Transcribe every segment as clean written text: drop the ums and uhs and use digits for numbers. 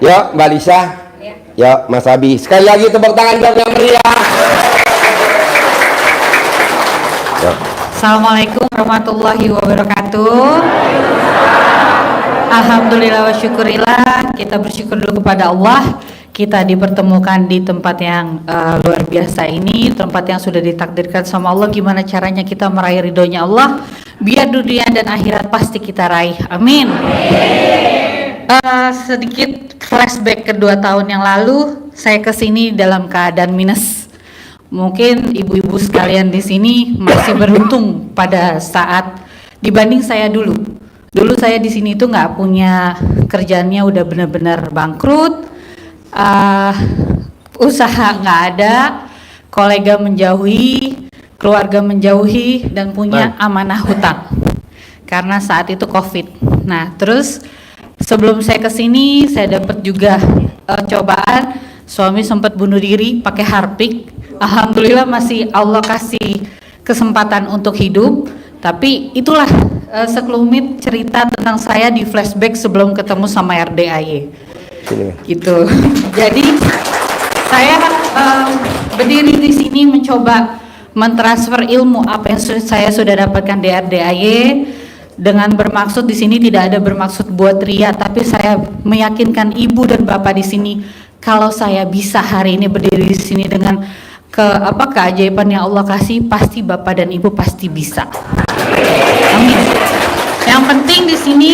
Yuk Mbak Lisa, yuk Mas Abi. Sekali lagi tepuk tangan yang meriah. Yuk. Assalamualaikum warahmatullahi wabarakatuh. Alhamdulillah wa syukurillah. Kita bersyukur dulu kepada Allah. Kita dipertemukan di tempat yang luar biasa ini, tempat yang sudah ditakdirkan sama Allah. Gimana caranya kita meraih ridhonya Allah, biar dunia dan akhirat pasti kita raih. Amin. Sedikit flashback ke 2 tahun yang lalu, saya kesini dalam keadaan minus. Mungkin ibu-ibu sekalian di sini masih beruntung pada saat dibanding saya dulu. Dulu saya di sini tuh nggak punya kerjaannya, udah benar-benar bangkrut, usaha nggak ada, kolega menjauhi, keluarga menjauhi, dan punya amanah hutang karena saat itu COVID. Nah, terus sebelum saya kesini, saya dapat juga cobaan. Suami sempat bunuh diri pakai harpik. Alhamdulillah masih Allah kasih kesempatan untuk hidup. Tapi itulah sekelumit cerita tentang saya di flashback sebelum ketemu sama RDAY. Gitu. Jadi saya berdiri di sini mencoba mentransfer ilmu apa yang saya sudah dapatkan di RDAY, dengan bermaksud di sini tidak ada bermaksud buat ria, tapi saya meyakinkan ibu dan bapak di sini kalau saya bisa hari ini berdiri di sini dengan keajaiban yang Allah kasih, pasti bapak dan ibu pasti bisa. Amin. Yang penting di sini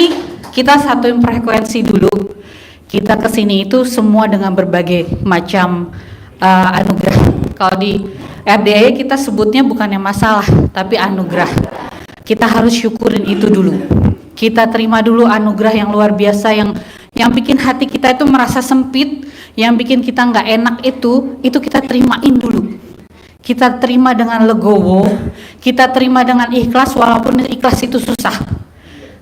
kita satuin frekuensi dulu. Kita kesini itu semua dengan berbagai macam anugerah. Kalau di RDAY kita sebutnya bukannya masalah, tapi anugerah. Kita harus syukurin itu dulu. Kita terima dulu anugerah yang luar biasa yang bikin hati kita itu merasa sempit, yang bikin kita nggak enak itu kita terimain dulu. Kita terima dengan legowo, kita terima dengan ikhlas, walaupun ikhlas itu susah.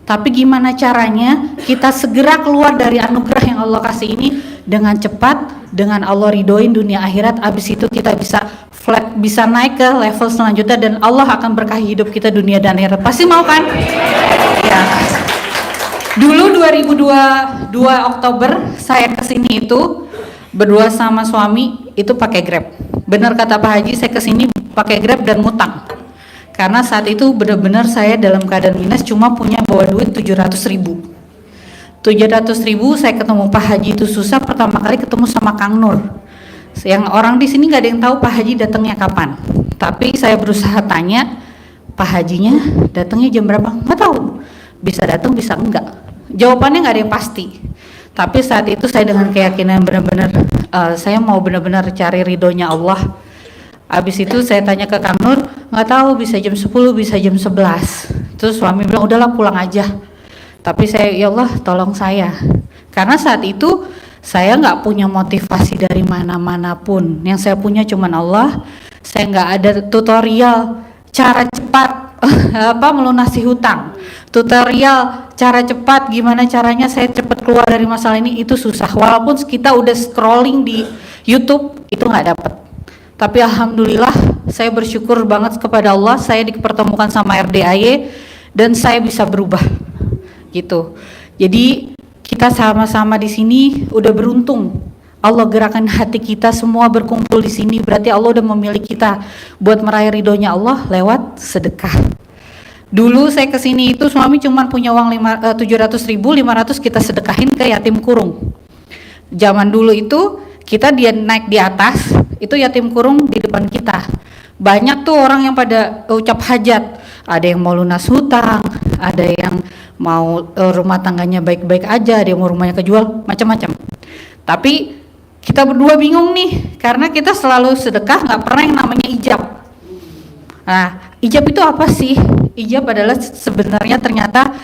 Tapi gimana caranya kita segera keluar dari anugerah yang Allah kasih ini dengan cepat, dengan Allah ridhoin dunia akhirat. Abis itu kita bisa naik ke level selanjutnya dan Allah akan berkahi hidup kita dunia dan akhirat. Pasti mau kan? Ya. Dulu 2022 Oktober saya kesini itu berdua sama suami itu pakai Grab. Benar kata Pak Haji, saya kesini pakai Grab dan ngutang. Karena saat itu benar-benar saya dalam keadaan minus, cuma punya bawa duit 700.000. 700.000 saya ketemu Pak Haji itu susah. Pertama kali ketemu sama Kang Nur. Yang orang di sini nggak ada yang tahu Pak Haji datangnya kapan. Tapi saya berusaha tanya, Pak Hajinya datangnya jam berapa? Nggak tahu. Bisa datang, bisa enggak. Jawabannya nggak ada yang pasti. Tapi saat itu saya dengan keyakinan benar-benar saya mau benar-benar cari ridhonya Allah. Habis itu saya tanya ke Kang Nur, nggak tahu, bisa jam 10, bisa jam 11. Terus suami bilang, udahlah pulang aja. Tapi saya, ya Allah tolong saya. Karena saat itu saya nggak punya motivasi dari mana-mana pun. Yang saya punya cuman Allah. Saya nggak ada tutorial cara cepat melunasi hutang. Tutorial cara cepat gimana caranya saya cepat keluar dari masalah ini, itu susah. Walaupun kita udah scrolling di YouTube, itu nggak dapat. Tapi alhamdulillah saya bersyukur banget kepada Allah, saya dipertemukan sama RDAY dan saya bisa berubah gitu. Jadi kita sama-sama di sini udah beruntung. Allah gerakan hati kita semua berkumpul di sini, berarti Allah udah memilih kita buat meraih ridhonya Allah lewat sedekah. Dulu saya kesini itu suami cuma punya uang 700.000, 500 kita sedekahin ke yatim kurung. Zaman dulu itu kita naik di atas, itu yatim kurung di depan kita. Banyak tuh orang yang pada ucap hajat. Ada yang mau lunas hutang, ada yang mau rumah tangganya baik-baik aja, ada yang mau rumahnya kejual, macam-macam. Tapi kita berdua bingung nih, karena kita selalu sedekah, nggak pernah yang namanya ijab. Nah, ijab itu apa sih? Ijab adalah sebenarnya ternyata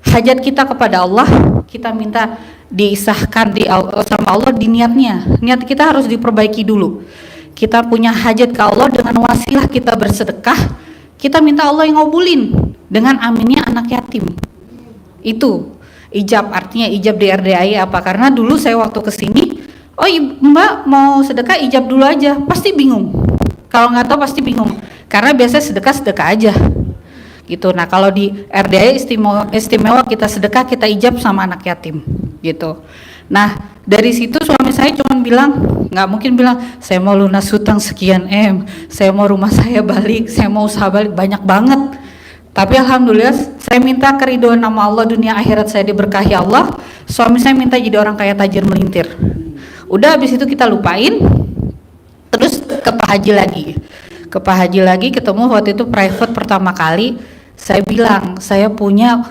hajat kita kepada Allah, kita minta disahkan sama Allah di niatnya. Niat kita harus diperbaiki dulu. Kita punya hajat ke Allah, dengan wasilah kita bersedekah, kita minta Allah yang ngabulin dengan aminnya anak yatim. Itu ijab, artinya ijab di RDAY apa? Karena dulu saya waktu kesini, oh Mbak mau sedekah ijab dulu aja, pasti bingung. Kalau nggak tahu pasti bingung, karena biasanya sedekah aja gitu. Nah kalau di RDAY istimewa kita sedekah, kita ijab sama anak yatim gitu. Nah Dari situ suami saya cuma bilang, nggak mungkin bilang saya mau lunas hutang sekian M, saya mau rumah saya balik, saya mau usaha balik, banyak banget. Tapi alhamdulillah saya minta keridhaan nama Allah, dunia akhirat saya diberkahi Allah. Suami saya minta jadi orang kaya tajir melintir. Udah habis itu kita lupain, terus ke Pak Haji lagi. Ke Pak Haji lagi ketemu waktu itu private pertama kali. Saya bilang saya punya,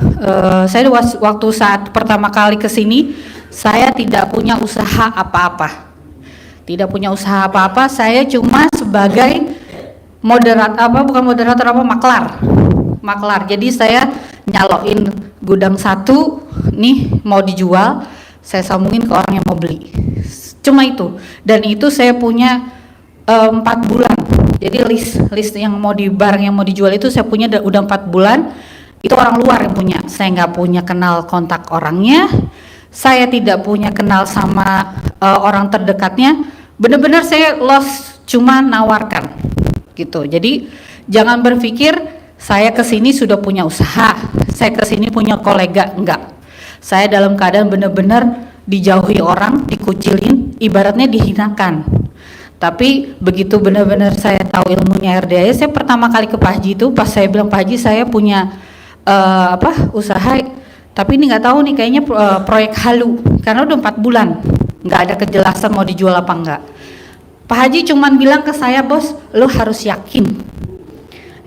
saya waktu saat pertama kali ke sini saya tidak punya usaha apa-apa. Tidak punya usaha apa-apa, saya cuma sebagai maklar. Jadi saya nyaloin gudang satu nih mau dijual, saya sambungin ke orang yang mau beli. Cuma itu. Dan itu saya punya 4 bulan. Jadi list yang mau barang yang mau dijual itu saya punya udah 4 bulan. Itu orang luar yang punya. Saya nggak punya kenal kontak orangnya. Saya tidak punya kenal sama orang terdekatnya. Benar-benar saya lost, cuma nawarkan gitu. Jadi jangan berpikir saya kesini sudah punya usaha, saya kesini punya kolega, enggak. Saya dalam keadaan benar-benar dijauhi orang, dikucilin, ibaratnya dihinakan. Tapi begitu benar-benar saya tahu ilmunya RDA, saya pertama kali ke Pak Haji itu pas saya bilang, Pak Haji saya punya usaha, tapi ini nggak tahu nih kayaknya proyek halu, karena udah 4 bulan nggak ada kejelasan mau dijual apa enggak. Pak Haji cuman bilang ke saya, bos, lo harus yakin.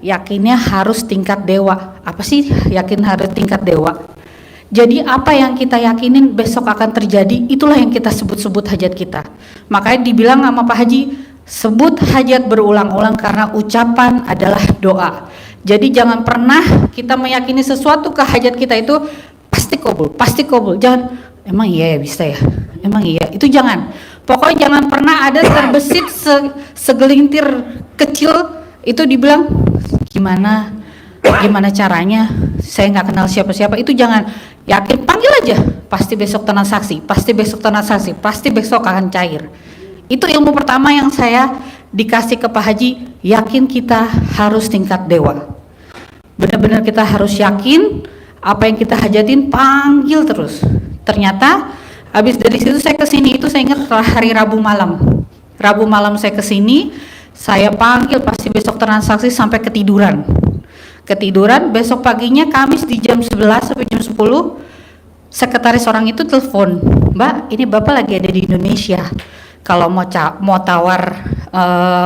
Yakinnya harus tingkat dewa. Apa sih yakin harus tingkat dewa? Jadi apa yang kita yakinin besok akan terjadi, itulah yang kita sebut-sebut hajat kita. Makanya dibilang sama Pak Haji, sebut hajat berulang-ulang karena ucapan adalah doa. Jadi jangan pernah kita meyakini sesuatu ke hajat kita itu pasti kabul. Jangan, emang iya ya bisa ya? Emang iya? Itu jangan. Pokoknya jangan pernah ada terbesit segelintir kecil itu dibilang gimana caranya, saya nggak kenal siapa-siapa, itu jangan. Yakin, panggil aja, pasti besok transaksi, pasti besok akan cair. Itu ilmu pertama yang saya dikasih ke Pak Haji, yakin kita harus tingkat dewa. Benar-benar kita harus yakin apa yang kita hajatin, panggil terus. Ternyata habis dari situ saya kesini, itu saya ingat hari Rabu malam saya kesini, saya panggil, pasti besok transaksi sampai ketiduran, besok paginya Kamis di jam 11 sampai jam 10, sekretaris orang itu telepon, Mbak, ini Bapak lagi ada di Indonesia, kalau mau tawar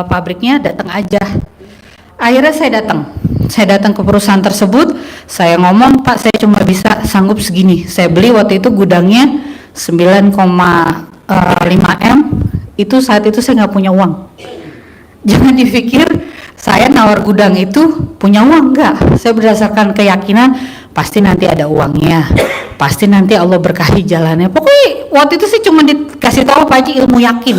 pabriknya datang aja. Akhirnya saya datang ke perusahaan tersebut, saya ngomong, Pak, saya cuma bisa sanggup segini. Saya beli waktu itu gudangnya 9,5 M, itu saat itu saya nggak punya uang. Jangan dipikir saya nawar gudang itu punya uang, enggak. Saya berdasarkan keyakinan pasti nanti ada uangnya, pasti nanti Allah berkahi jalannya. Pokoknya waktu itu sih cuma dikasih tahu Pak Haji ilmu yakin.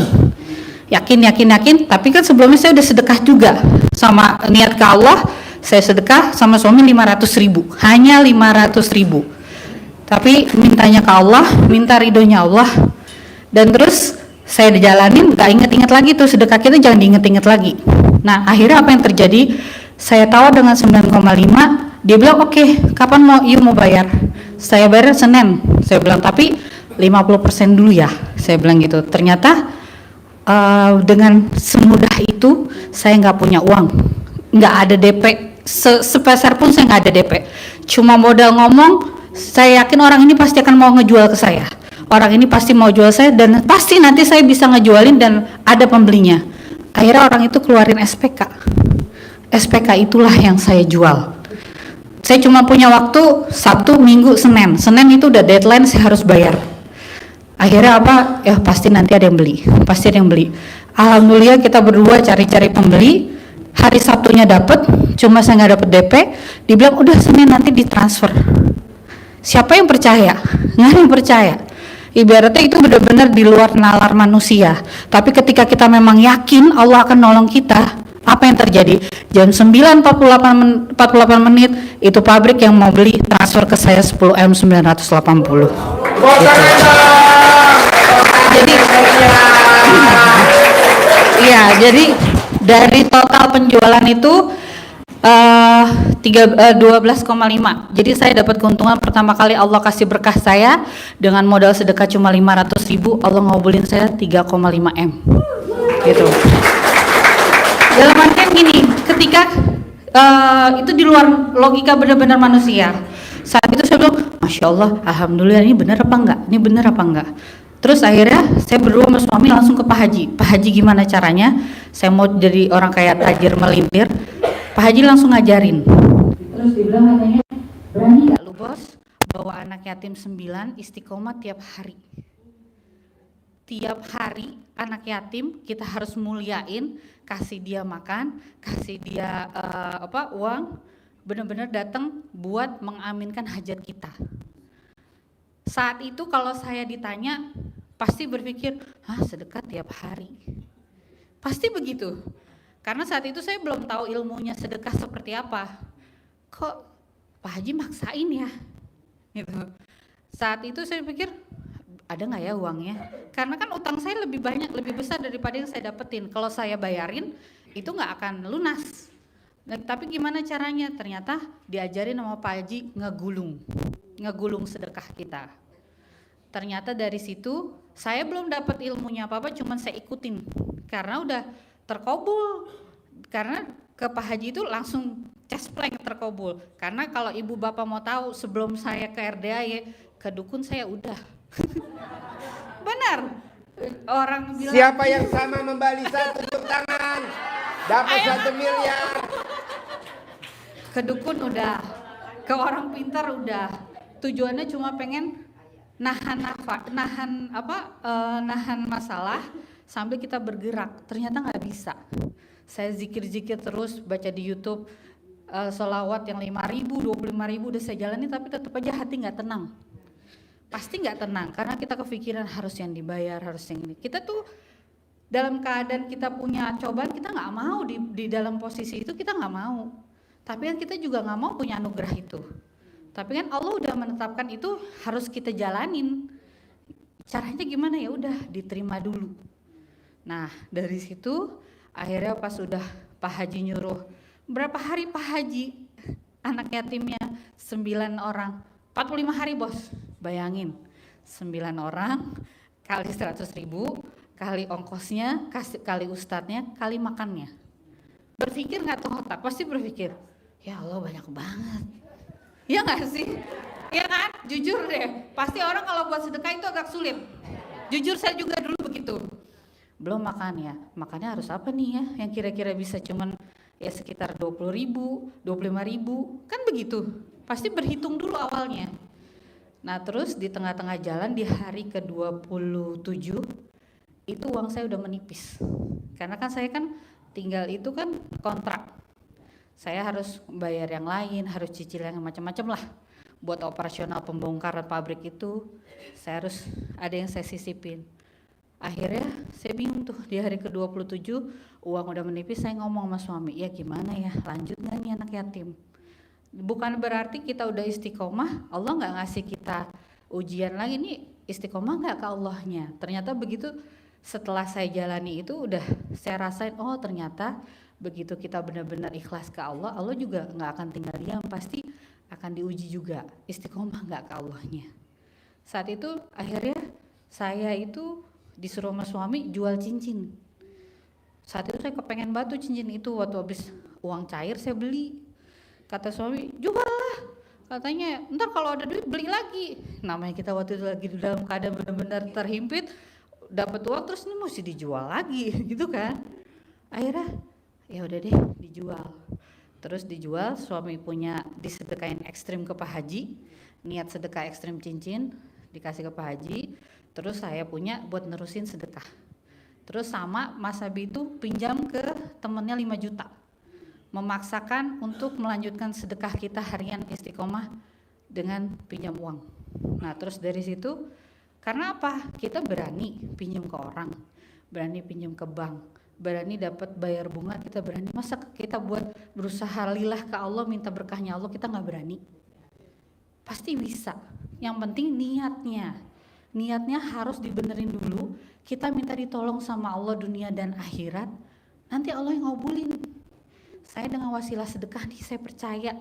Tapi kan sebelumnya saya udah sedekah juga sama niat ke Allah. Saya sedekah sama suami 500.000, hanya 500.000. Tapi mintanya ke Allah, minta ridhonya Allah. Dan terus saya dijalanin, gak inget-inget lagi tuh sedekah kita, jangan diinget-inget lagi. Nah akhirnya apa yang terjadi, saya tawar dengan 9,5, dia bilang oke, kapan mau bayar? Saya bayar Senin, saya bilang tapi 50% dulu ya, saya bilang gitu. Ternyata dengan semudah itu saya nggak punya uang, nggak ada DP, sepeser pun saya nggak ada DP, cuma modal ngomong. Saya yakin orang ini pasti akan mau ngejual ke saya, orang ini pasti mau jual saya, dan pasti nanti saya bisa ngejualin dan ada pembelinya. Akhirnya orang itu keluarin SPK itulah yang saya jual. Saya cuma punya waktu Sabtu, Minggu, Senin itu udah deadline, saya harus bayar. Akhirnya apa, ya pasti nanti ada yang beli, alhamdulillah kita berdua cari-cari pembeli. Hari Sabtunya dapet, cuma saya nggak dapet DP. Dibilang udah Senin nanti ditransfer. Siapa yang percaya? Nggak ada yang percaya. Ibaratnya itu benar-benar di luar nalar manusia. Tapi ketika kita memang yakin Allah akan nolong kita, apa yang terjadi? Jam 9.48 menit itu pabrik yang mau beli transfer ke saya 10M 980. Gitu. Jadi dari total penjualan itu 12,5. Jadi saya dapat keuntungan pertama kali Allah kasih berkah saya dengan modal sedekah cuma 500.000, Allah ngabulin saya 3,5 M. Gitu. Dalam artian gini, ketika itu di luar logika benar-benar manusia. Saat itu saya bilang, Masya Allah, Alhamdulillah, ini benar apa enggak? Ini benar apa enggak? Terus akhirnya saya berdua sama suami langsung ke Pak Haji. Pak Haji gimana caranya? Saya mau jadi orang kaya tajir melintir. Pak Haji langsung ngajarin. Terus dibilang katanya, berani nggak lu bos bawa anak yatim 9 istiqomah tiap hari? Tiap hari anak yatim kita harus muliain, kasih dia makan, kasih dia uang, benar-benar datang buat mengaminkan hajat kita. Saat itu kalau saya ditanya, pasti berpikir, sedekah tiap hari. Pasti begitu. Karena saat itu saya belum tahu ilmunya sedekah seperti apa. Kok Pak Haji maksain ya? Gitu. Saat itu saya pikir, ada nggak ya uangnya? Karena kan utang saya lebih banyak, lebih besar daripada yang saya dapetin. Kalau saya bayarin, itu nggak akan lunas. Nah, tapi gimana caranya? Ternyata diajarin sama Pak Haji ngegulung sedekah kita. Ternyata dari situ saya belum dapat ilmunya apa-apa, cuman saya ikutin karena udah terkabul. Karena ke Pak Haji itu langsung cespleng terkabul. Karena kalau ibu bapak mau tahu, sebelum saya ke RDAY, ke dukun saya udah. Benar. Orang bilang, siapa yang sama membali satu tepuk tangan dapat 1 miliar. Ke dukun udah, ke orang pintar udah. Tujuannya cuma pengen nahan masalah sambil kita bergerak. Ternyata nggak bisa. Saya zikir-zikir terus, baca di YouTube, sholawat yang 5.000, 25.000 udah saya jalani, tapi tetap aja hati nggak tenang. Pasti nggak tenang karena kita kepikiran harus yang dibayar, harus yang ini. Kita tuh dalam keadaan kita punya cobaan, kita nggak mau di dalam posisi itu, kita nggak mau. Tapi kan kita juga nggak mau punya anugerah itu. Tapi kan Allah udah menetapkan itu harus kita jalanin. Caranya gimana? Ya udah diterima dulu. Nah dari situ akhirnya pas sudah Pak Haji nyuruh, berapa hari Pak Haji anak yatimnya 9 orang, 45 hari bos. Bayangin 9 orang kali 100.000, kali ongkosnya, kali ustadznya, kali makannya. Berpikir nggak tuh otak? Pasti berpikir, ya Allah banyak banget. Ya nggak sih? Ya kan? Jujur deh, pasti orang kalau buat sedekah itu agak sulit. Jujur saya juga dulu begitu. Belum makan ya, makannya harus apa nih ya? Yang kira-kira bisa cuman ya sekitar 20.000, 25.000, kan begitu. Pasti berhitung dulu awalnya. Nah terus di tengah-tengah jalan di hari ke-27 itu uang saya udah menipis. Karena kan saya kan tinggal itu kan kontrak. Saya harus bayar yang lain, harus cicil yang macam-macam lah. Buat operasional pembongkaran pabrik itu, saya harus ada yang saya sisipin. Akhirnya saya bingung tuh di hari ke-27 uang udah menipis, saya ngomong sama suami, ya gimana ya, lanjut nggak nih anak yatim? Bukan berarti kita udah istiqomah, Allah nggak ngasih kita ujian lagi nih, istiqomah nggak ke Allahnya. Ternyata begitu setelah saya jalani itu udah saya rasain, oh ternyata begitu kita benar-benar ikhlas ke Allah, Allah juga nggak akan tinggal diam, pasti akan diuji juga, istiqomah nggak ke Allahnya. Saat itu akhirnya saya itu disuruh sama suami jual cincin. Saat itu saya kepengen batu cincin itu, waktu habis uang cair saya beli. Kata suami, jual lah. Katanya, ntar kalau ada duit beli lagi. Namanya kita waktu itu lagi dalam keadaan benar-benar terhimpit, dapat uang terus ini mesti dijual lagi, gitu kan? Akhirnya, ya udah deh dijual. Terus dijual, suami punya disedekain ekstrim ke Pak Haji, niat sedekah ekstrim cincin dikasih ke Pak Haji. Terus saya punya buat nerusin sedekah. Terus sama Mas Abi itu pinjam ke temennya 5 juta. Memaksakan untuk melanjutkan sedekah kita harian istiqomah dengan pinjam uang. Nah terus dari situ, karena apa? Kita berani pinjam ke orang, berani pinjam ke bank, berani dapat bayar bunga, kita berani. Masa kita buat berusaha lillah ke Allah, minta berkahnya Allah, kita nggak berani? Pasti bisa. Yang penting niatnya harus dibenerin dulu. Kita minta ditolong sama Allah dunia dan akhirat, nanti Allah yang ngabulin. saya dengan wasilah sedekah nih saya percaya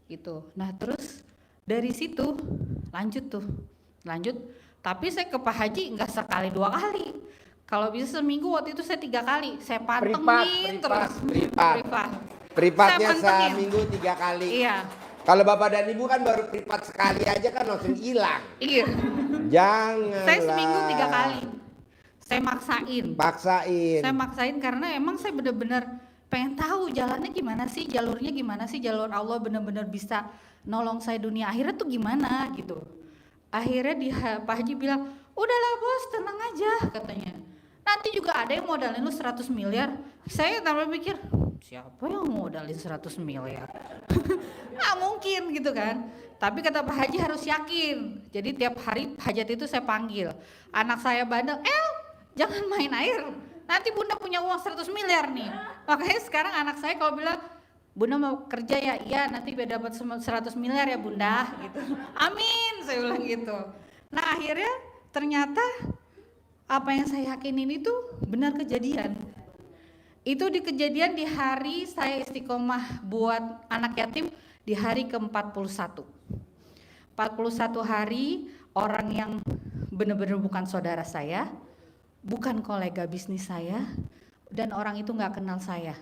gitu. Nah terus dari situ lanjut, tapi saya ke Pak Haji nggak sekali 2 kali, kalau bisa seminggu. Waktu itu saya 3 kali, saya pantengin terus. Privatnya Saya pantengin. seminggu 3 kali. Iya. Kalau bapak dan ibu kan baru privat sekali aja kan langsung hilang. Iya. Jangan. Saya seminggu 3 kali. Saya maksain karena emang saya benar-benar pengen tahu jalannya gimana sih, jalurnya gimana sih, jalur Allah benar-benar bisa nolong saya dunia akhirat tuh gimana gitu. Akhirnya Pak Haji bilang, udahlah bos, tenang aja katanya. Nanti juga ada yang modalin lu 100 miliar. Saya tambah mikir, siapa yang modalin 100 miliar? Nggak mungkin gitu kan. Tapi kata Pak Haji harus yakin. Jadi tiap hari hajat itu saya panggil. Anak saya bandel, jangan main air. Nanti bunda punya uang 100 miliar nih. Makanya sekarang anak saya kalau bilang, bunda mau kerja ya? Iya, nanti biar dapat 100 miliar ya bunda gitu. Amin, saya bilang gitu. Nah akhirnya ternyata apa yang saya yakinin itu benar kejadian. Itu di kejadian di hari saya istiqomah buat anak yatim di hari ke-41. 41 hari orang yang benar-benar bukan saudara saya, bukan kolega bisnis saya, dan orang itu nggak kenal saya.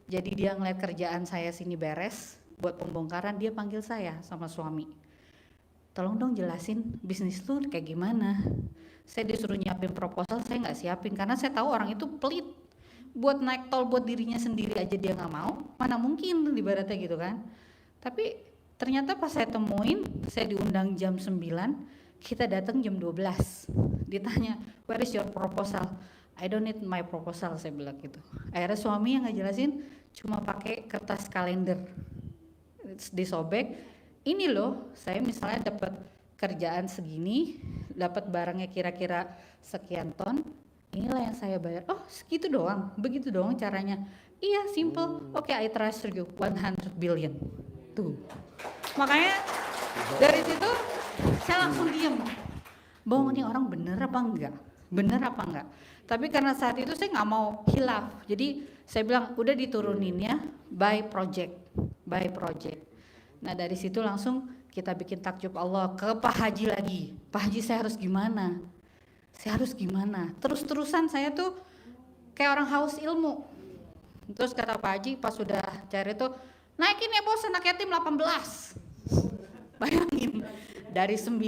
Jadi dia ngeliat kerjaan saya sini beres buat pembongkaran, dia panggil saya sama suami, tolong dong jelasin bisnis lu kayak gimana. Saya disuruh nyiapin proposal, saya nggak siapin karena saya tahu orang itu pelit. Buat naik tol buat dirinya sendiri aja dia nggak mau, mana mungkin ibaratnya gitu kan. Tapi ternyata pas saya temuin, saya diundang jam 9, kita datang jam 12. Ditanya, where is your proposal? I don't need my proposal, saya bilang gitu. Akhirnya suami yang ngejelasin cuma pakai kertas kalender, disobek. Ini loh, saya misalnya dapat kerjaan segini, dapat barangnya kira-kira sekian ton, inilah yang saya bayar. Oh segitu doang, begitu doang caranya. Iya simple, oke, I trust you 100 billion. Tuh, makanya dari situ saya langsung diem, bahwa ini orang bener apa enggak. Tapi karena saat itu saya nggak mau hilaf, jadi saya bilang udah diturunin ya, by project. Nah dari situ langsung kita bikin takjub Allah ke Pak Haji lagi. Pak Haji saya harus gimana? Terus-terusan saya tuh kayak orang haus ilmu. Terus kata Pak Haji pas sudah cari tuh, naikin ya bos anak yatim 18. Bayangin, dari 9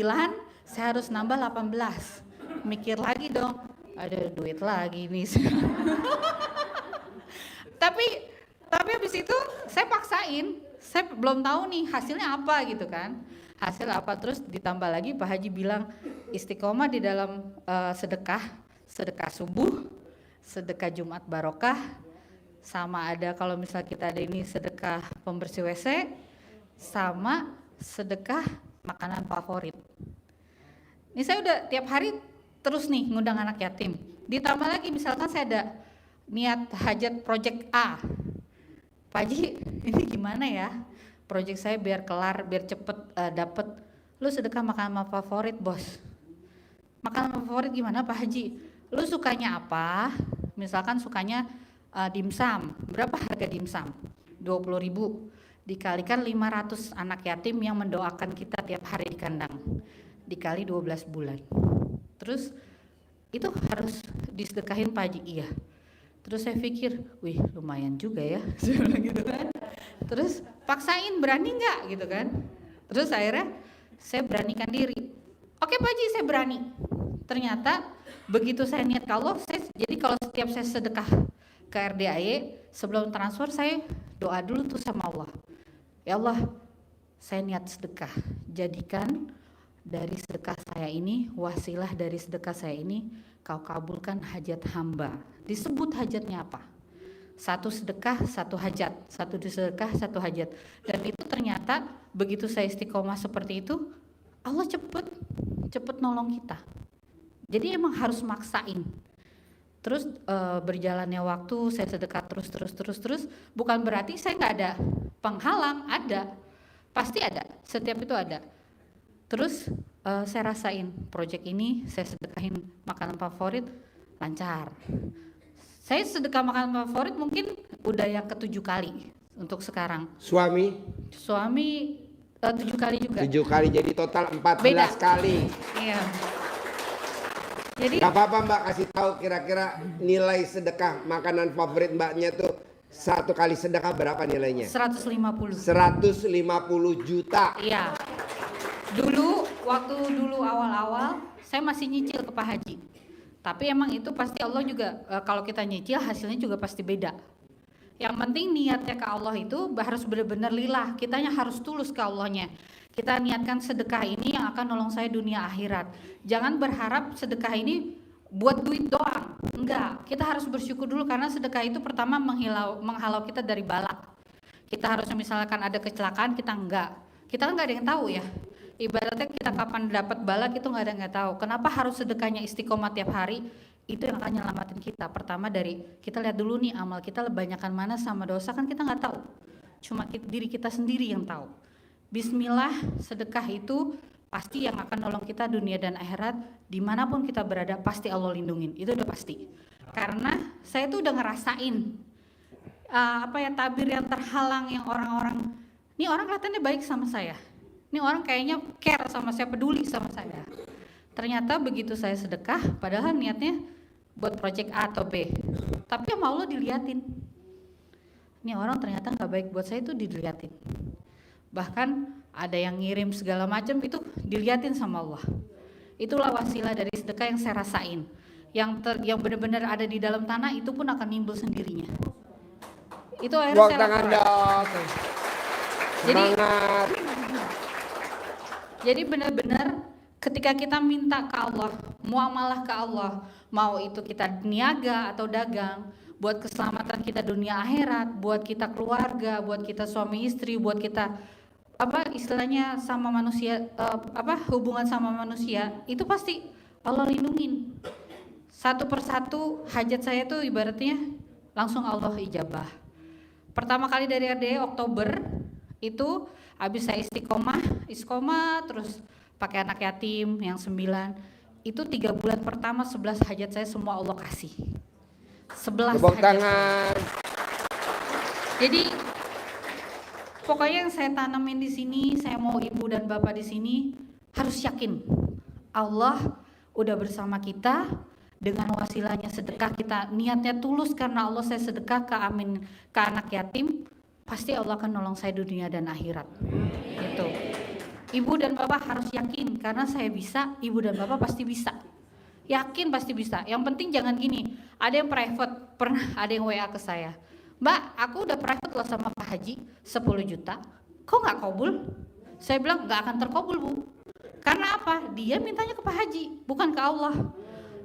saya harus nambah 18. Mikir lagi dong, ada duit lagi nih. tapi habis itu saya paksain, saya belum tahu nih hasilnya apa gitu kan. Hasil apa, terus ditambah lagi Pak Haji bilang istiqomah di dalam sedekah subuh, sedekah Jumat barokah, sama ada kalau misal kita ada ini sedekah pembersih WC, sama sedekah makanan favorit. Ini saya udah tiap hari terus nih ngundang anak yatim. Ditambah lagi misalkan saya ada niat hajat project A, Pak Haji ini gimana ya, project saya biar kelar, biar cepet dapet. Lu sedekah makanan favorit bos. Makanan favorit gimana Pak Haji? Lu sukanya apa? Misalkan sukanya dimsum. Berapa harga dimsum? 20.000. Dikalikan 500 anak yatim yang mendoakan kita tiap hari di kandang. Dikali 12 bulan. Terus itu harus disedekahin Pak Haji. Iya. Terus saya pikir, wih lumayan juga ya, gitu kan. Terus paksain, berani nggak gitu kan. Terus akhirnya saya beranikan diri. Oke Pak Haji saya berani. Ternyata begitu saya niat ke Allah, jadi kalau setiap saya sedekah ke RDAY, sebelum transfer saya doa dulu tuh sama Allah. Ya Allah, saya niat sedekah, jadikan dari sedekah saya ini, wasilah dari sedekah saya ini, kau kabulkan hajat hamba. Disebut hajatnya apa? Satu sedekah, satu hajat. Satu sedekah, satu hajat. Dan itu ternyata begitu saya istiqomah seperti itu, Allah cepet nolong kita. Jadi emang harus maksain. Terus berjalannya waktu, saya sedekah terus. Bukan berarti saya nggak ada penghalang, ada. Pasti ada, setiap itu ada. Terus saya rasain project ini, saya sedekahin makanan favorit, lancar. Saya sedekah makanan favorit mungkin udah yang ke-7 kali untuk sekarang. Suami Suami 7 kali juga. 7 kali, jadi total 14 Beda. kali. Iya. Jadi Gak apa-apa Mbak, kasih tahu kira-kira nilai sedekah makanan favorit Mbaknya tuh satu kali sedekah berapa nilainya? 150. 150 juta. Iya. Waktu dulu awal-awal saya masih nyicil ke Pak Haji. Tapi emang itu pasti Allah juga kalau kita nyicil hasilnya juga pasti beda. Yang penting niatnya ke Allah itu harus benar-benar lillah. Kitanya harus tulus ke Allahnya. Kita niatkan sedekah ini yang akan nolong saya dunia akhirat. Jangan berharap sedekah ini buat duit doang. Enggak, kita harus bersyukur dulu karena sedekah itu pertama menghalau kita dari bala. Kita harus misalkan ada kecelakaan kita enggak. Kita kan enggak ada yang tahu ya. Ibaratnya kita kapan dapat bala kita nggak ada yang tahu. Kenapa harus sedekahnya istiqomah tiap hari? Itu yang akan nyelamatin kita. Pertama dari kita lihat dulu nih amal kita lebanyakan mana sama dosa kan kita nggak tahu. Cuma diri kita sendiri yang tahu. Bismillah, sedekah itu pasti yang akan nolong kita dunia dan akhirat. Dimanapun kita berada pasti Allah lindungin. Itu udah pasti. Karena saya tuh udah ngerasain tabir yang terhalang yang orang-orang. Ini orang kelihatannya baik sama saya. Ini orang kayaknya care sama saya, peduli sama saya. Ternyata begitu saya sedekah, padahal niatnya buat project A atau B. Tapi sama Allah diliatin. Ini orang ternyata nggak baik buat saya, itu diliatin. Bahkan ada yang ngirim segala macam itu diliatin sama Allah. Itulah wasilah dari sedekah yang saya rasain. Yang benar-benar ada di dalam tanah itu pun akan nimbul sendirinya. Itu akhirnya saya tangan dong. Semangat. Jadi benar-benar ketika kita minta ke Allah, muamalah ke Allah, mau itu kita niaga atau dagang, buat keselamatan kita dunia akhirat, buat kita keluarga, buat kita suami istri, buat kita istilahnya sama manusia, hubungan sama manusia, itu pasti Allah lindungin. Satu persatu hajat saya tuh ibaratnya langsung Allah ijabah. Pertama kali dari RDA Oktober itu habis saya istiqomah terus pakai anak yatim yang 9, itu 3 bulan pertama 11 hajat saya semua Allah kasih. 11 Tepuk hajat. tangan. Jadi pokoknya yang saya tanamin di sini, saya mau ibu dan bapak di sini harus yakin Allah udah bersama kita. Dengan wasilahnya sedekah kita niatnya tulus karena Allah, saya sedekah ke anak yatim, pasti Allah akan nolong saya dunia dan akhirat. Gitu. Ibu dan bapak harus yakin karena saya bisa, ibu dan bapak pasti bisa. Yakin pasti bisa. Yang penting jangan gini. Ada yang private, pernah ada yang WA ke saya. Mbak, aku udah private loh sama Pak Haji 10 juta. Kok nggak kabul? Saya bilang nggak akan terkabul Bu. Karena apa? Dia mintanya ke Pak Haji, bukan ke Allah.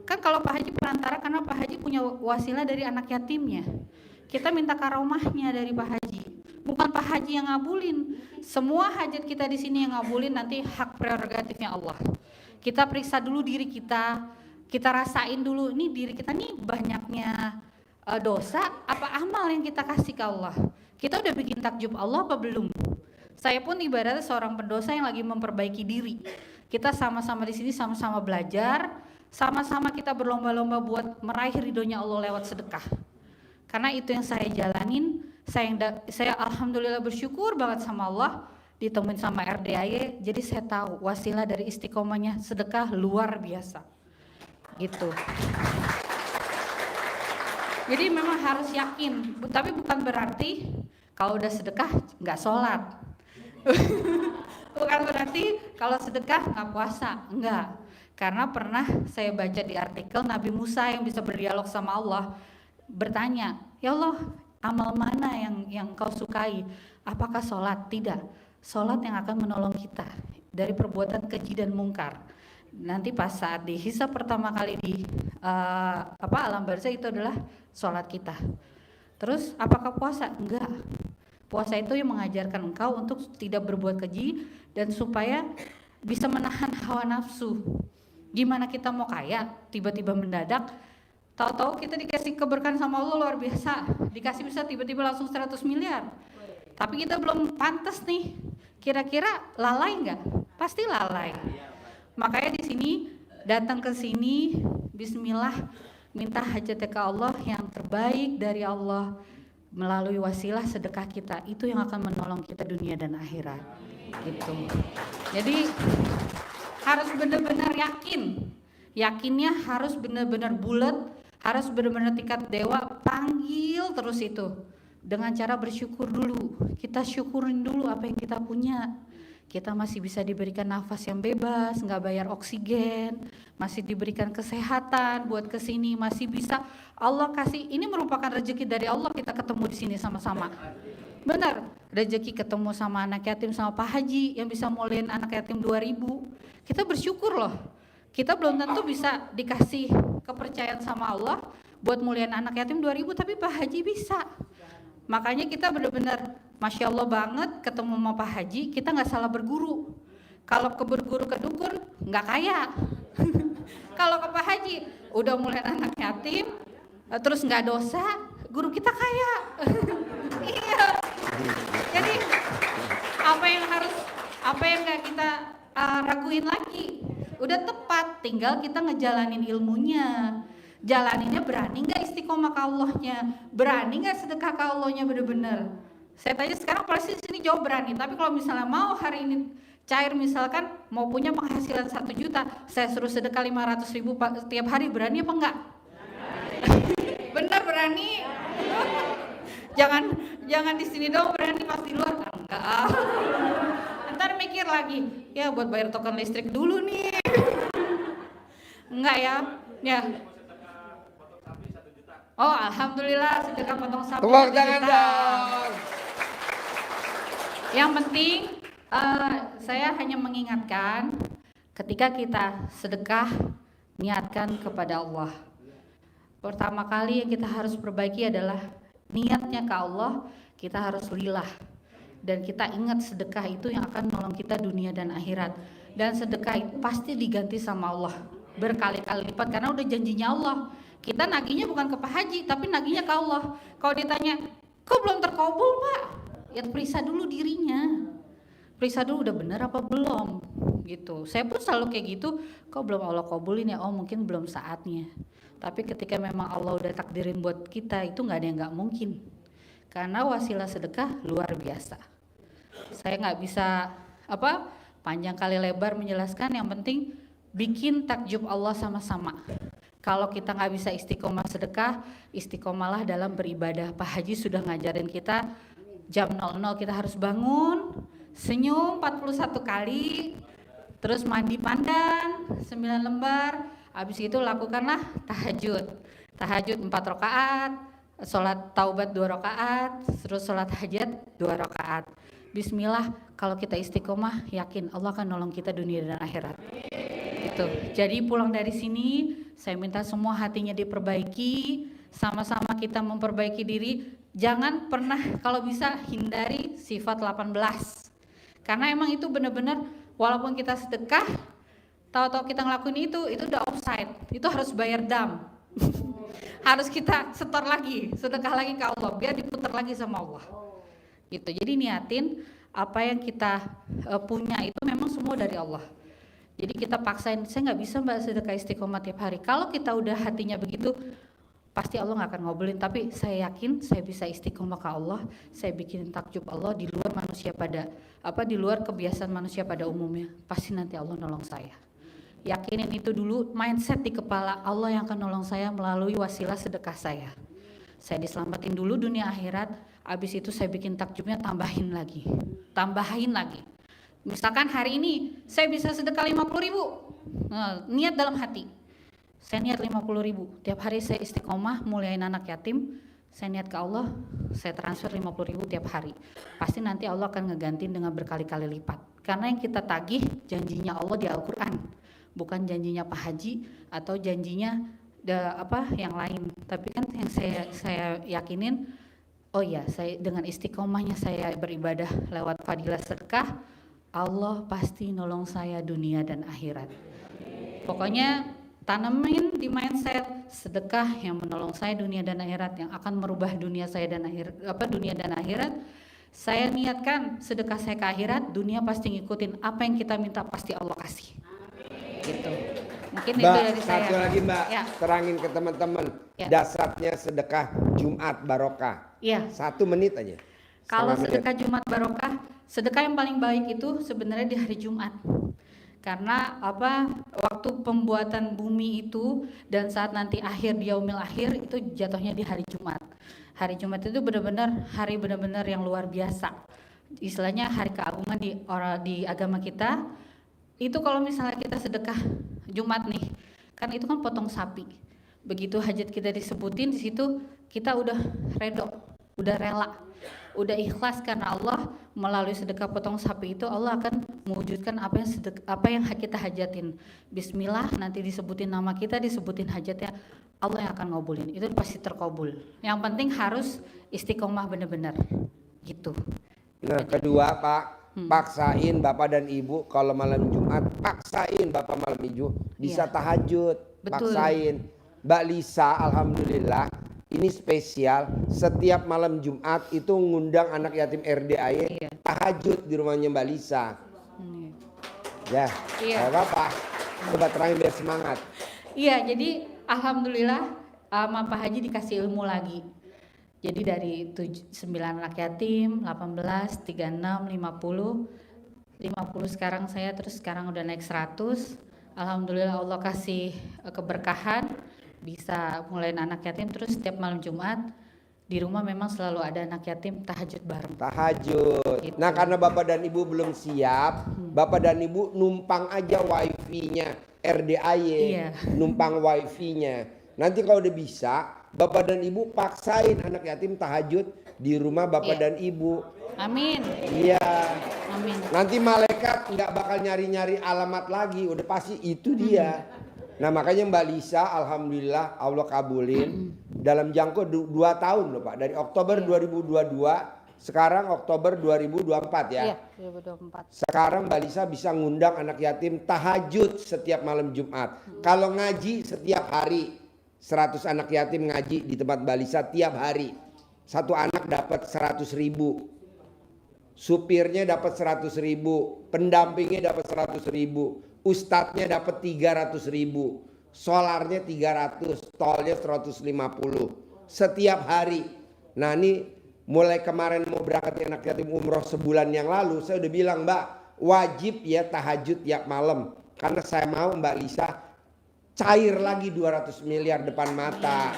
Kan kalau Pak Haji perantara karena Pak Haji punya wasilah dari anak yatimnya. Kita minta karomahnya dari Pak Haji, bukan Pak Haji yang ngabulin. Semua hajat kita di sini yang ngabulin nanti hak prerogatifnya Allah. Kita periksa dulu diri kita rasain dulu nih diri kita nih banyaknya dosa apa amal yang kita kasih ke Allah. Kita udah bikin takjub Allah apa belum? Saya pun ibaratnya seorang pendosa yang lagi memperbaiki diri. Kita sama-sama di sini sama-sama belajar, sama-sama kita berlomba-lomba buat meraih ridhonya Allah lewat sedekah. Karena itu yang saya jalanin, saya alhamdulillah bersyukur banget sama Allah ditemuin sama RDAY, jadi saya tahu wasilah dari istiqomahnya sedekah luar biasa. Gitu. Jadi memang harus yakin, tapi bukan berarti kalau udah sedekah nggak sholat. Bukan berarti kalau sedekah nggak puasa, enggak. Karena pernah saya baca di artikel Nabi Musa yang bisa berdialog sama Allah bertanya, ya Allah, amal mana yang kau sukai? Apakah sholat? Tidak. Sholat yang akan menolong kita dari perbuatan keji dan mungkar. Nanti pas saat dihisab pertama kali di alam barzah itu adalah sholat kita. Terus apakah puasa? Enggak. Puasa itu yang mengajarkan engkau untuk tidak berbuat keji dan supaya bisa menahan hawa nafsu. Gimana kita mau kaya tiba-tiba mendadak, tahu-tahu kita dikasih keberkahan sama Allah luar biasa, dikasih bisa tiba-tiba langsung 100 miliar, tapi kita belum pantas nih. Kira-kira lalai nggak? Pasti lalai. Makanya di sini datang ke sini, Bismillah, minta hajatnya ke Allah, yang terbaik dari Allah melalui wasilah sedekah kita, itu yang akan menolong kita dunia dan akhirat gitu. Jadi harus benar-benar yakinnya harus benar-benar bulat, harus benar-benar tingkat dewa, panggil terus itu dengan cara bersyukur dulu. Kita syukurin dulu apa yang kita punya. Kita masih bisa diberikan nafas yang bebas, nggak bayar oksigen, masih diberikan kesehatan buat kesini, masih bisa Allah kasih. Ini merupakan rezeki dari Allah, kita ketemu di sini sama-sama. Benar, rezeki ketemu sama anak yatim, sama Pak Haji yang bisa muliain anak yatim 2000. Kita bersyukur loh. Kita belum tentu bisa dikasih kepercayaan sama Allah buat muliain anak yatim 2000, tapi Pak Haji bisa. Makanya kita benar-benar Masya Allah banget ketemu sama Pak Haji, kita nggak salah berguru. Kalau ke berguru ke dukun nggak kaya. Kalau ke Pak Haji udah mulai anak yatim, terus nggak dosa, guru kita kaya. Iya. Jadi apa yang nggak kita raguin lagi, udah tepat, tinggal kita ngejalanin ilmunya. Jalaninnya berani nggak istiqomah ke Allahnya, berani nggak sedekah ke Allahnya bener-bener. Saya tanya sekarang pasti di sini jawab berani, tapi kalau misalnya mau hari ini cair, misalkan mau punya penghasilan 1 juta, saya suruh sedekah 500.000 tiap hari, berani apa enggak? Bener berani? jangan di sini dong berani, pas di luar enggak. Ntar mikir lagi, ya buat bayar token listrik dulu nih. Enggak ya. Oh alhamdulillah sedekah potong sapi. Tepuk tangan dong. Yang penting saya hanya mengingatkan, ketika kita sedekah, niatkan kepada Allah. Pertama kali yang kita harus perbaiki adalah niatnya ke Allah. Kita harus lillah, dan kita ingat sedekah itu yang akan menolong kita dunia dan akhirat. Dan sedekah itu pasti diganti sama Allah berkali-kali lipat, karena udah janjinya Allah. Kita nagihnya bukan ke Pak Haji, tapi nagihnya ke Allah. Kalau ditanya, kok belum terkabul Pak? Ya periksa dulu dirinya, periksa dulu udah benar apa belum gitu. Saya pun selalu kayak gitu, kok belum Allah kabulin ya, oh mungkin belum saatnya. Tapi ketika memang Allah udah takdirin buat kita, itu nggak ada yang nggak mungkin, karena wasilah sedekah luar biasa. Saya nggak bisa panjang kali lebar menjelaskan, yang penting bikin takjub Allah sama-sama. Kalau kita nggak bisa istiqomah sedekah, istiqomahlah dalam beribadah. Pak Haji sudah ngajarin kita, jam 00 kita harus bangun, senyum 41 kali, terus mandi pandan 9 lembar, habis itu lakukanlah tahajud 4 rakaat, sholat taubat 2 rakaat, terus sholat hajat 2 rakaat. Bismillah, kalau kita istiqomah, yakin Allah akan nolong kita dunia dan akhirat. Itu. Jadi pulang dari sini, saya minta semua hatinya diperbaiki, sama-sama kita memperbaiki diri. Jangan pernah, kalau bisa hindari sifat 18. Karena emang itu benar-benar, walaupun kita sedekah, tahu-tahu kita ngelakuin itu udah offside. Itu harus bayar dam. Harus kita setor lagi, sedekah lagi ke Allah, biar diputar lagi sama Allah. Gitu. Jadi niatin apa yang kita punya itu memang semua dari Allah. Jadi kita paksain, saya nggak bisa mbak sedekah istiqomah tiap hari. Kalau kita udah hatinya begitu, pasti Allah nggak akan ngobulin. Tapi saya yakin saya bisa istiqomah ke Allah, saya bikin takjub Allah di luar manusia di luar kebiasaan manusia pada umumnya. Pasti nanti Allah nolong saya. Yakinin itu dulu, mindset di kepala, Allah yang akan nolong saya melalui wasilah sedekah saya. Saya diselamatin dulu dunia akhirat, habis itu saya bikin takjubnya tambahin lagi. Misalkan hari ini saya bisa sedekah 50.000, niat dalam hati, saya niat 50.000, tiap hari saya istiqomah muliain anak yatim, saya niat ke Allah, saya transfer 50.000 tiap hari. Pasti nanti Allah akan ngegantiin dengan berkali-kali lipat, karena yang kita tagih janjinya Allah di Al-Quran, bukan janjinya Pak Haji atau janjinya yang lain. Tapi kan yang saya yakinin, oh ya, saya dengan istiqomahnya saya beribadah lewat fadilah sedekah, Allah pasti nolong saya dunia dan akhirat. Pokoknya tanamin di mindset sedekah yang menolong saya dunia dan akhirat, yang akan merubah dunia saya dan dunia dan akhirat. Saya niatkan sedekah saya ke akhirat, dunia pasti ngikutin, apa yang kita minta pasti Allah kasih. Gitu. Mungkin itu Mbak, dari saya. satu lagi Mbak, Ya. terangin ke teman-teman Ya. dasarnya sedekah Jumat barokah. Iya. 1 menit aja. Kalau Setengah menit. sedekah Jumat barokah, sedekah yang paling baik itu sebenarnya di hari Jumat. Karena waktu pembuatan bumi itu dan saat nanti akhir yaumil akhir itu jatuhnya di hari Jumat. Hari Jumat itu benar-benar hari benar-benar yang luar biasa. Istilahnya hari keagungan di agama kita. Itu kalau misalnya kita sedekah Jumat nih, kan itu kan potong sapi. Begitu hajat kita disebutin di situ, kita udah redo, udah rela, udah ikhlas karena Allah melalui sedekah potong sapi itu Allah akan mewujudkan apa yang kita hajatin. Bismillah, nanti disebutin nama kita, disebutin hajatnya, Allah yang akan ngabulin. Itu pasti terkabul. Yang penting harus istiqomah benar-benar gitu. Nah, kedua Pak, paksain Bapak dan Ibu kalau malam Jumat, paksain Bapak malam Minggu bisa Iya. tahajud, Betul. paksain. Mbak Lisa, alhamdulillah ini spesial. Setiap malam Jumat itu ngundang anak yatim RDAY Iya. tahajud di rumahnya Mbak Lisa. Ya, Iya. Bapak, coba terangin biar semangat. Iya, jadi alhamdulillah sama Pak Haji dikasih ilmu lagi. Jadi dari 9 anak yatim, 18, 36, 50 sekarang saya, terus sekarang udah naik 100. Alhamdulillah Allah kasih keberkahan, bisa mulai anak yatim, terus setiap malam Jumat di rumah memang selalu ada anak yatim tahajud bareng. Tahajud. Gitu. Nah, karena Bapak dan Ibu belum siap, Bapak dan Ibu numpang aja wifi-nya RDAY, Iya. numpang wifi-nya. Nanti kalau udah bisa, Bapak dan Ibu paksain anak yatim tahajud di rumah Bapak Iya. dan Ibu. Amin. Iya. Amin. Nanti malaikat nggak bakal nyari-nyari alamat lagi, udah pasti itu dia. Nah, makanya Mbak Lisa, alhamdulillah Allah kabulin dalam jangka 2 tahun loh Pak, dari Oktober 2022 sekarang Oktober 2024 ya. Iya, 2024. Sekarang Mbak Lisa bisa ngundang anak yatim tahajud setiap malam Jumat. Kalau ngaji setiap hari, 100 anak yatim ngaji di tempat Mbak Lisa tiap hari. Satu anak dapat 100.000. Supirnya dapat 100.000, pendampingnya dapat 100.000, ustadznya dapat 300.000, solarnya 300, tolnya 150 setiap hari. Nah, ini mulai kemarin mau berangkat anak yatim umroh sebulan yang lalu, saya udah bilang Mbak, wajib ya tahajud tiap malam, karena saya mau Mbak Lisa cair lagi 200 miliar depan mata.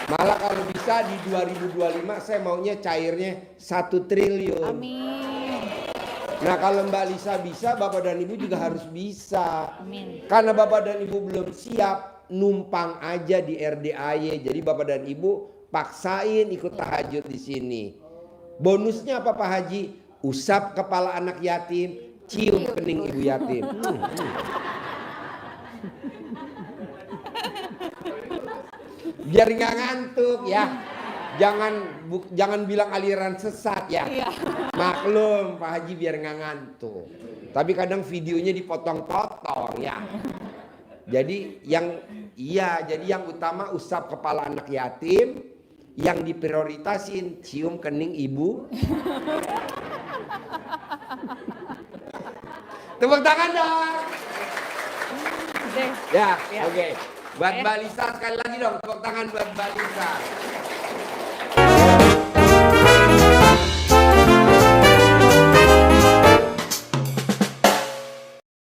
Malah kalau bisa di 2025 saya maunya cairnya 1 triliun. Amin. Nah, kalau Mbak Lisa bisa, Bapak dan Ibu juga harus bisa. Amin. Karena Bapak dan Ibu belum siap, numpang aja di RDAY. Jadi Bapak dan Ibu paksain ikut tahajud di sini. Bonusnya apa Pak Haji? Usap kepala anak yatim, cium kening ibu yatim. Biar nggak ngantuk ya. Jangan bilang aliran sesat ya. Iya. Maklum Pak Haji biar nggak ngantuk. Tapi kadang videonya dipotong-potong ya. Jadi yang utama usap kepala anak yatim, yang diprioritasin cium kening ibu. Tepuk tangan dong. Deh. Ya, Ya. oke. Buat Mbak Lisa sekali lagi dong, tepuk tangan buat Mbak Lisa.